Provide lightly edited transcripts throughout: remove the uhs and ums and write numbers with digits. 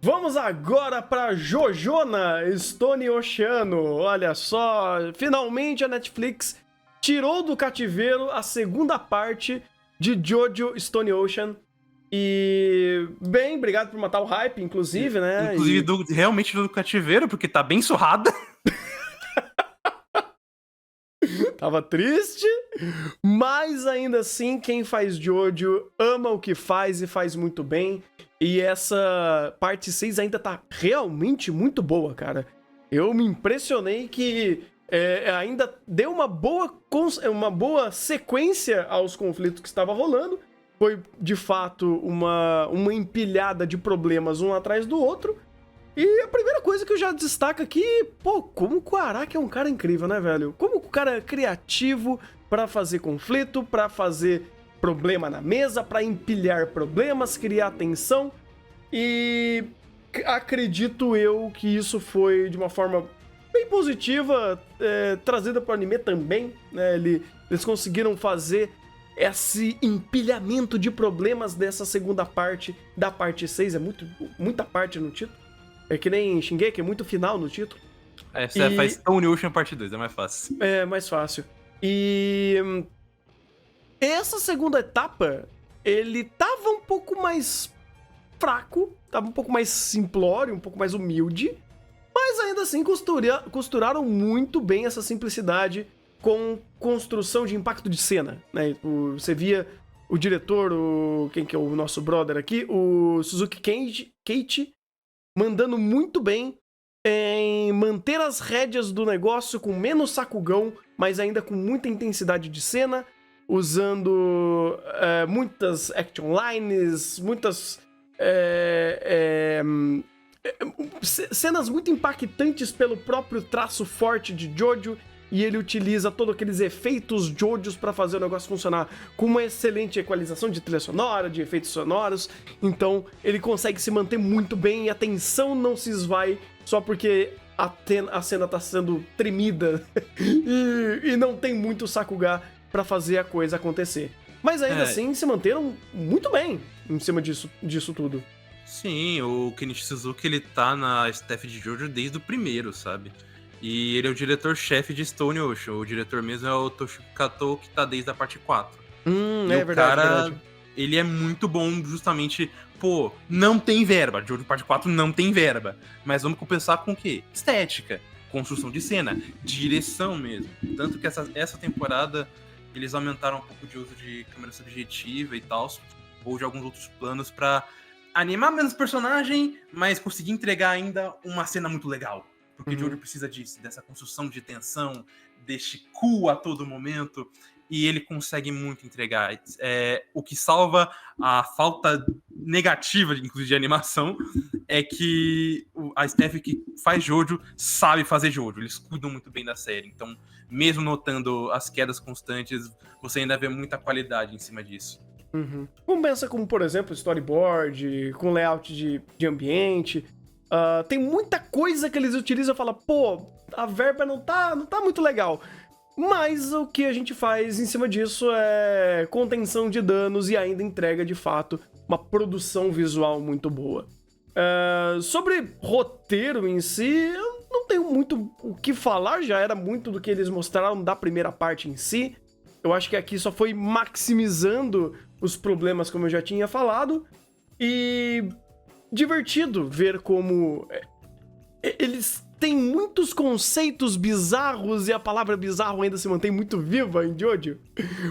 Vamos agora para Jojona Stone Oceano. Olha só, finalmente a Netflix tirou do cativeiro a segunda parte de Jojo Stone Ocean. E, bem, obrigado por matar o hype, inclusive, né? Inclusive, realmente do cativeiro, porque tá bem surrada. Tava triste, mas ainda assim, quem faz Jojo ama o que faz e faz muito bem. E essa parte 6 ainda tá realmente muito boa, cara. Eu me impressionei que ainda deu uma boa sequência aos conflitos que estava rolando. Foi, de fato, uma empilhada de problemas um atrás do outro. E a primeira coisa que eu já destaco aqui, pô, como o Araki é um cara incrível, né, velho? Como o cara é criativo pra fazer conflito, pra fazer problema na mesa, pra empilhar problemas, criar tensão. E acredito eu que isso foi de uma forma bem positiva, trazida pro anime também, né? Eles conseguiram fazer esse empilhamento de problemas dessa segunda parte da parte 6, muita parte no título. É que nem Shingeki, é muito final no título. Você faz Stone Ocean parte 2, é mais fácil. É, mais fácil. E essa segunda etapa, ele tava um pouco mais fraco, tava um pouco mais simplório, um pouco mais humilde, mas ainda assim costuraram muito bem essa simplicidade com construção de impacto de cena, né? Você via o diretor, quem que é o nosso brother aqui, o Suzuki Keiichi, mandando muito bem em manter as rédeas do negócio com menos sacugão, mas ainda com muita intensidade de cena, usando muitas action lines, muitas cenas muito impactantes pelo próprio traço forte de Jojo, e ele utiliza todos aqueles efeitos Jojos para fazer o negócio funcionar com uma excelente equalização de trilha sonora, de efeitos sonoros. Então ele consegue se manter muito bem e a tensão não se esvai só porque a cena tá sendo tremida e não tem muito sakuga para fazer a coisa acontecer. Mas ainda assim se manteram muito bem em cima disso tudo. Sim, o Kenichi Suzuki, ele tá na staff de Jojo desde o primeiro, sabe? E ele é o diretor-chefe de Stone Ocean. O diretor mesmo é o Toshiko Kato, que tá desde a parte 4. É verdade. Ele é muito bom justamente... Pô, não tem verba. Jojo parte 4 não tem verba. Mas vamos compensar com o quê? Estética, construção de cena, direção mesmo. Tanto que essa temporada eles aumentaram um pouco de uso de câmera subjetiva e tal, ou de alguns outros planos pra animar menos o personagem, mas conseguir entregar ainda uma cena muito legal. Porque Jojo precisa disso, dessa construção de tensão, deste cu a todo momento, e ele consegue muito entregar. O que salva a falta negativa, inclusive, de animação, é que a staff que faz Jojo sabe fazer Jojo. Eles cuidam muito bem da série. Então, mesmo notando as quedas constantes, você ainda vê muita qualidade em cima disso. Compensa como, por exemplo, storyboard, com layout de ambiente. Tem muita coisa que eles utilizam e falam, pô, a verba não tá muito legal. Mas o que a gente faz em cima disso é contenção de danos e ainda entrega, de fato, uma produção visual muito boa. Sobre roteiro em si, eu não tenho muito o que falar, já era muito do que eles mostraram da primeira parte em si. Eu acho que aqui só foi maximizando os problemas, como eu já tinha falado, e divertido ver como eles têm muitos conceitos bizarros e a palavra bizarro ainda se mantém muito viva em Jojo.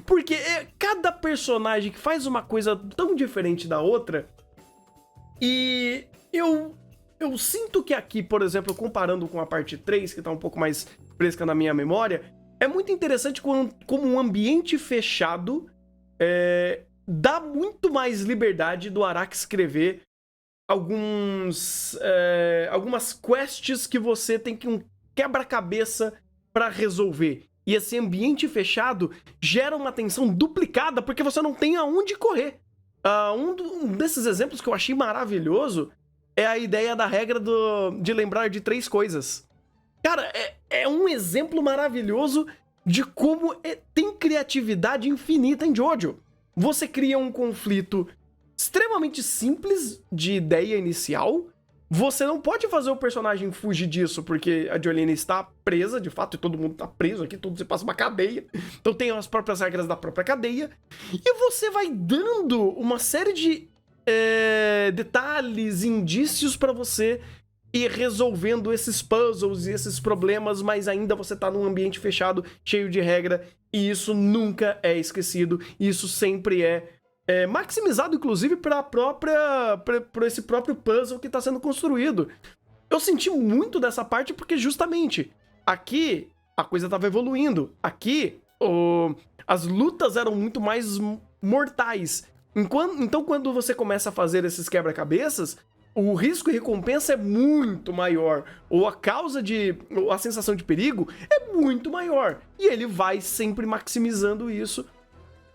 Porque cada personagem que faz uma coisa tão diferente da outra, e eu sinto que aqui, por exemplo, comparando com a parte 3, que tá um pouco mais fresca na minha memória, é muito interessante como um ambiente fechado dá muito mais liberdade do Araki escrever algumas quests que você tem que um quebra-cabeça pra resolver. E esse ambiente fechado gera uma tensão duplicada porque você não tem aonde correr. Um desses exemplos que eu achei maravilhoso é a ideia da regra de lembrar de 3 coisas. Cara, é um exemplo maravilhoso de como tem criatividade infinita em Jojo. Você cria um conflito extremamente simples de ideia inicial, você não pode fazer o personagem fugir disso, porque a Jolene está presa, de fato, e todo mundo está preso aqui, todo você passa uma cadeia. Então tem as próprias regras da própria cadeia. E você vai dando uma série de detalhes, indícios para você ir resolvendo esses puzzles e esses problemas, mas ainda você tá num ambiente fechado, cheio de regra, e isso nunca é esquecido, e isso sempre é maximizado, inclusive, por esse próprio puzzle que tá sendo construído. Eu senti muito dessa parte porque, justamente, aqui a coisa tava evoluindo. Aqui, as lutas eram muito mais mortais. Então, quando você começa a fazer esses quebra-cabeças, o risco e recompensa é muito maior, ou a sensação de perigo é muito maior. E ele vai sempre maximizando isso,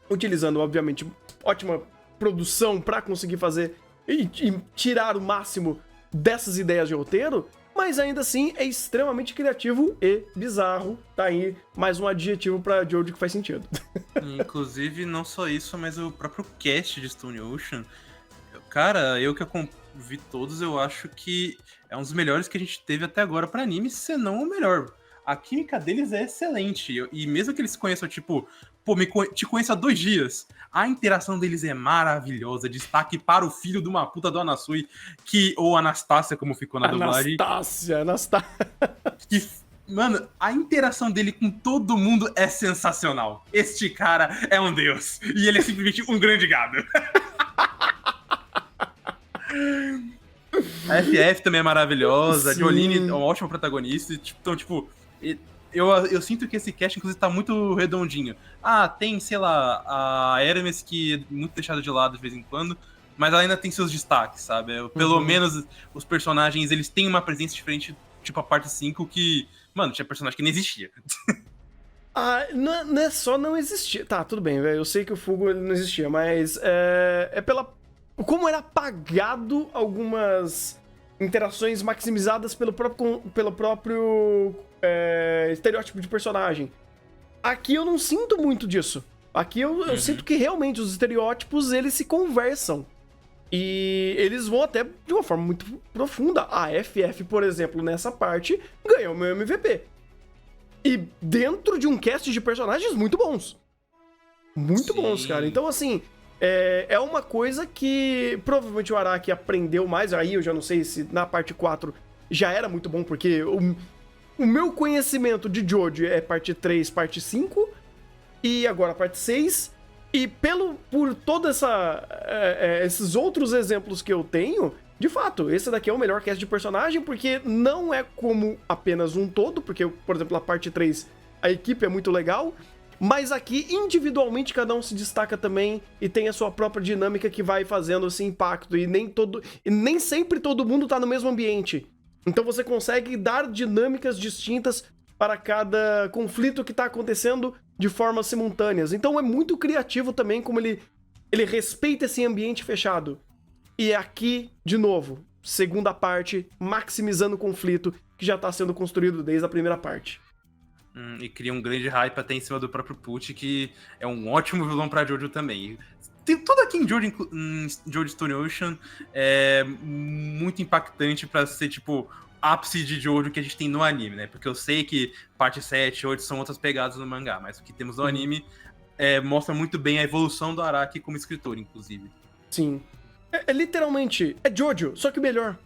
utilizando, obviamente, ótima produção para conseguir fazer e tirar o máximo dessas ideias de roteiro, mas ainda assim é extremamente criativo e bizarro. Tá aí mais um adjetivo pra Jojo que faz sentido. Inclusive, não só isso, mas o próprio cast de Stone Ocean, cara, eu que vi todos, eu acho que é um dos melhores que a gente teve até agora pra anime, se não o melhor. A química deles é excelente, e mesmo que eles se conheçam, tipo, te conheço há 2 dias, a interação deles é maravilhosa. Destaque para o filho de uma puta do Anasui, ou Anastácia, como ficou na dublagem. Anastácia. Que, mano, a interação dele com todo mundo é sensacional. Este cara é um deus, e ele é simplesmente um grande gado. A FF também é maravilhosa, Sim. a Jolene é um ótimo protagonista. Então, tipo, eu sinto que esse cast, inclusive, tá muito redondinho. Tem, sei lá, a Hermes, que é muito deixada de lado de vez em quando, mas ela ainda tem seus destaques, sabe? Pelo menos os personagens, eles têm uma presença diferente, tipo a parte 5, que, mano, tinha personagem que não existia. Não é só não existir. Tá, tudo bem, velho. Eu sei que o Fugo não existia, mas é pela... Como era apagado algumas interações maximizadas pelo próprio estereótipo de personagem. Aqui eu não sinto muito disso. Aqui eu sinto que realmente os estereótipos, eles se conversam. E eles vão até de uma forma muito profunda. A FF, por exemplo, nessa parte, ganhou o meu MVP. E dentro de um cast de personagens muito bons. Muito bons, cara. Então, assim, é uma coisa que provavelmente o Araki aprendeu mais. Aí eu já não sei se na parte 4 já era muito bom, porque o meu conhecimento de Jojo é parte 3, parte 5, e agora parte 6. E por todos esses outros exemplos que eu tenho, de fato, esse daqui é o melhor cast de personagem, porque não é como apenas um todo, porque, por exemplo, a parte 3, a equipe é muito legal, mas aqui, individualmente, cada um se destaca também e tem a sua própria dinâmica que vai fazendo esse impacto, e nem sempre todo mundo tá no mesmo ambiente. Então você consegue dar dinâmicas distintas para cada conflito que tá acontecendo de formas simultâneas. Então é muito criativo também como ele respeita esse ambiente fechado. E aqui, de novo, segunda parte, maximizando o conflito que já tá sendo construído desde a primeira parte. E cria um grande hype até em cima do próprio Pucci, que é um ótimo vilão pra Jojo também. Tudo aqui em Jojo Stone Ocean é muito impactante pra ser, tipo, ápice de Jojo que a gente tem no anime, né? Porque eu sei que parte 7 e 8 são outras pegadas no mangá, mas o que temos no anime mostra muito bem a evolução do Araki como escritor, inclusive. Sim. Literalmente, é Jojo, só que melhor.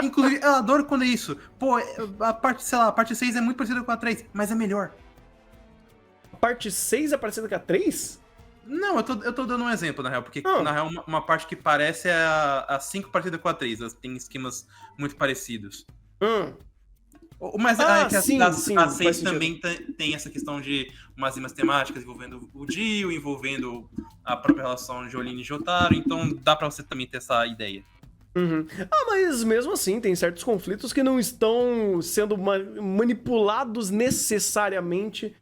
Inclusive, eu adoro quando é isso. Pô, a parte 6 é muito parecida com a 3, mas é melhor. A parte 6 é parecida com a 3? Não, eu tô dando um exemplo, na real, porque na real uma parte que parece é a 5 parecida com a 3, elas têm esquemas muito parecidos. Mas a 6 também tem essa questão de umas rimas temáticas envolvendo o Dio, envolvendo a própria relação de Jolene e Jotaro, então dá pra você também ter essa ideia. Mas mesmo assim, tem certos conflitos que não estão sendo manipulados necessariamente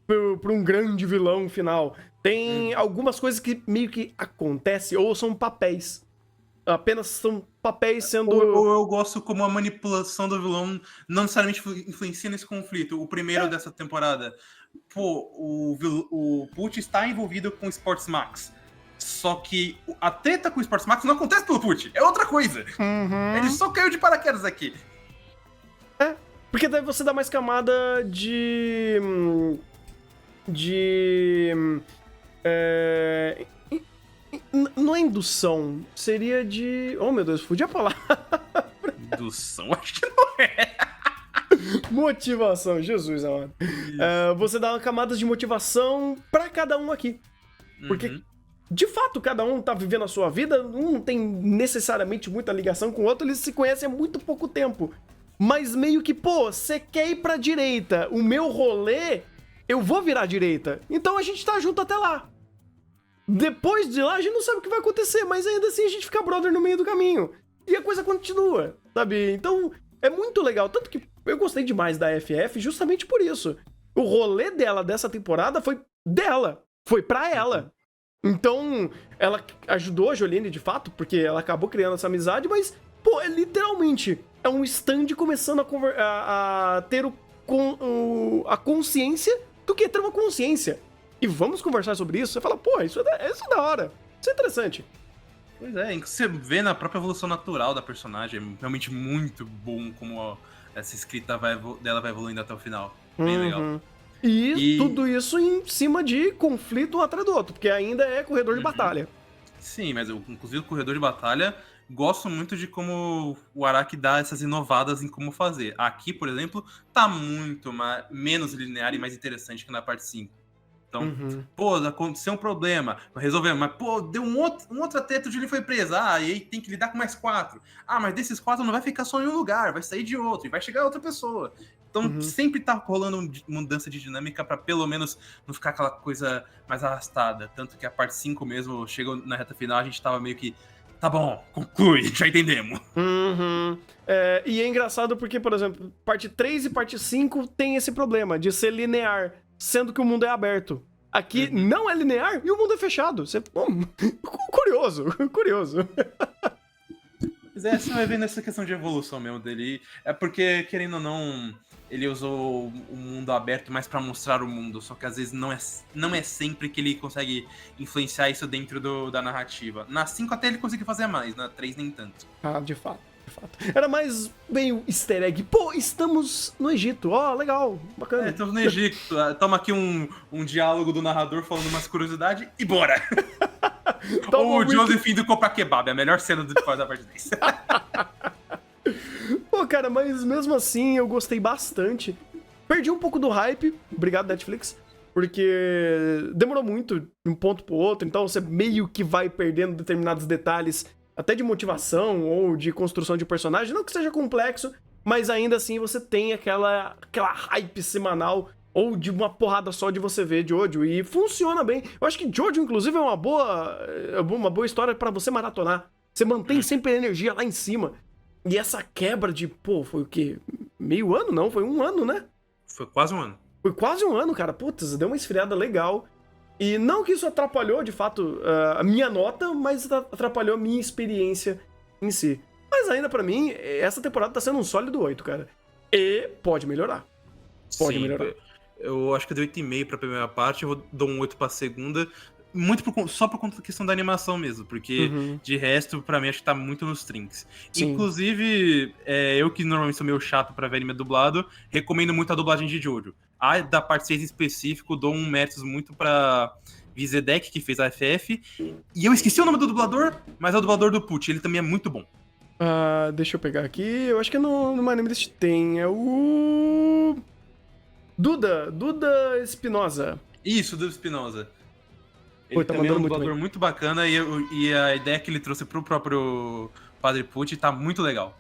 por um grande vilão final. Tem algumas coisas que meio que acontecem, ou são papéis. Apenas são papéis sendo... Ou eu gosto como a manipulação do vilão não necessariamente influencia nesse conflito. O primeiro dessa temporada, o Pucci está envolvido com Sports Max. Só que a treta com o Sports Max não acontece pelo Pucci, é outra coisa. Ele só caiu de paraquedas aqui. Porque daí você dá mais camada de... Não é indução, seria de... Oh, meu Deus, podia falar. Indução, acho que não é. Motivação, Jesus amado. Você dá camadas de motivação pra cada um aqui. Porque, de fato, cada um tá vivendo a sua vida, um não tem necessariamente muita ligação com o outro, eles se conhecem há muito pouco tempo. Mas meio que, pô, você quer ir pra direita, o meu rolê, eu vou virar à direita. Então a gente tá junto até lá. Depois de lá, a gente não sabe o que vai acontecer, mas ainda assim a gente fica brother no meio do caminho. E a coisa continua, sabe? Então, é muito legal. Tanto que eu gostei demais da FF justamente por isso. O rolê dela dessa temporada foi dela. Foi pra ela. Então, ela ajudou a Jolene de fato, porque ela acabou criando essa amizade, mas, pô, literalmente é um stand começando a ter a consciência do que é ter uma consciência. E vamos conversar sobre isso. Você fala, pô, isso é da hora. Isso é interessante. Pois é, você vê na própria evolução natural da personagem, é realmente muito bom como essa escrita dela vai evoluindo até o final. Bem legal. E tudo isso em cima de conflito um atrás do outro, porque ainda é corredor de batalha. Sim, mas eu, inclusive o corredor de batalha, gosto muito de como o Araki dá essas inovadas em como fazer. Aqui, por exemplo, tá muito menos linear e mais interessante que na parte 5. Então, pô, aconteceu um problema, resolvemos, mas, pô, deu um outro atrito, o Julie foi preso. Ah, e aí tem que lidar com mais 4. Ah, mas desses 4 não vai ficar só em um lugar, vai sair de outro, e vai chegar outra pessoa. Então, sempre tá rolando mudança de dinâmica pra pelo menos não ficar aquela coisa mais arrastada. Tanto que a parte 5 mesmo, chegou na reta final, a gente tava meio que, tá bom, conclui, já entendemos. E é engraçado porque, por exemplo, parte 3 e parte 5 tem esse problema de ser linear, sendo que o mundo é aberto. Aqui não é linear e o mundo é fechado. Curioso. Mas você vai vendo essa questão de evolução mesmo dele. É porque, querendo ou não, ele usou o mundo aberto mais pra mostrar o mundo. Só que às vezes não é sempre que ele consegue influenciar isso dentro da narrativa. Na 5 até ele conseguiu fazer mais, na 3 nem tanto. Ah, de fato. Era mais meio easter egg. Pô, estamos no Egito. Ó, legal, bacana. Estamos no Egito. Toma aqui um diálogo do narrador falando umas curiosidades e bora! Ou o Joseph indo comprar kebab, é a melhor cena da parte 10. Pô, cara, mas mesmo assim eu gostei bastante. Perdi um pouco do hype, obrigado Netflix, porque demorou muito de um ponto pro outro, então você meio que vai perdendo determinados detalhes, até de motivação ou de construção de personagem, não que seja complexo, mas ainda assim você tem aquela hype semanal ou de uma porrada só de você ver Jojo, e funciona bem. Eu acho que Jojo, inclusive, é uma boa história pra você maratonar. Você mantém sempre a energia lá em cima. E essa quebra de, pô, foi o quê? Meio ano? Não, foi um ano, né? Foi quase um ano. Foi quase um ano, cara. Putz, deu uma esfriada legal. E não que isso atrapalhou, de fato, a minha nota, mas atrapalhou a minha experiência em si. Mas ainda pra mim, essa temporada tá sendo um sólido 8, cara. E pode melhorar. Pode melhorar. Eu acho que eu dei 8,5 pra primeira parte, eu dou um 8 pra segunda. Muito só por conta da questão da animação mesmo, porque de resto, pra mim, acho que tá muito nos trinks. Sim. Inclusive, eu que normalmente sou meio chato pra ver anime dublado, recomendo muito a dublagem de Jojo. A da parte 6 em específico, dou um méritos muito pra Vizedek, que fez a FF. E eu esqueci o nome do dublador, mas é o dublador do Pucci, ele também é muito bom. Deixa eu pegar aqui, eu acho que no My Anime List tem, é o... Duda Espinosa. Isso, Duda Espinosa. Pô, Ele tá também é um mandando dublador muito bacana e a ideia que ele trouxe pro próprio Padre Pucci tá muito legal.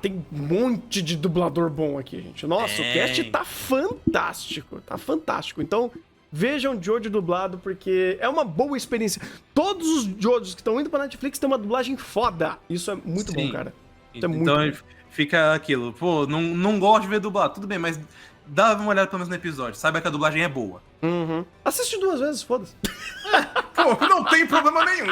Tem um monte de dublador bom aqui, gente. Nossa, o cast tá fantástico. Tá fantástico. Então, vejam Jojo dublado, porque é uma boa experiência. Todos os Jojos que estão indo pra Netflix têm uma dublagem foda. Isso é muito bom, cara. Isso é muito bom. Fica aquilo. Pô, não gosto de ver dublado. Tudo bem, mas dá uma olhada pelo menos no episódio. Saiba que a dublagem é boa. Assiste 2 vezes, foda-se. Pô, não tem problema nenhum.